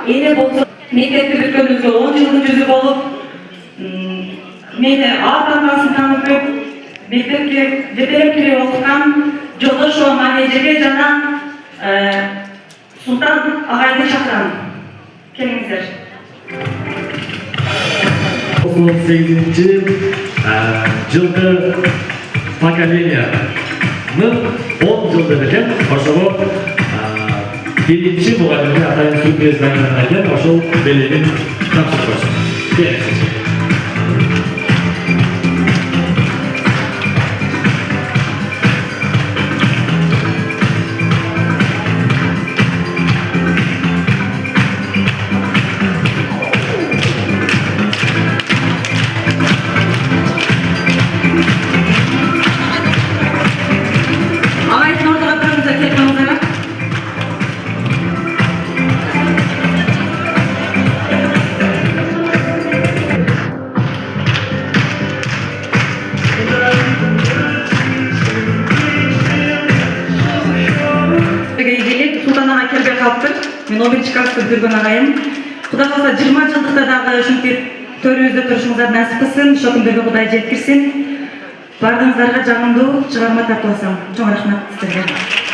эне болсо мектепти бүткөнүбүзгө 10 жылдын жүзү болуп, мени ата-анасын таанып көп, мектепке жетелеп кирип окуткан Жолдошова Манежеге жана Султан агайды чакырам. Келиңиздер. 38 жылғы поколенияның 10 жылды екен, ошого биринчи мұғалімге атайын сюрприз дайындаған екен, ошол белегин тапшырып қойсын. Мен 11-ci класста бүтүргөн агайым. Кудай калса 20 жылдыкта дагы ушинтип төрүбүздө турушуңуздар насип кылсын, ошол күндөргө Кудай жеткирсин. Бардыгыңыздарга жагымдуу чыгарма тартып алсам. Чоң рахмат сиздерге.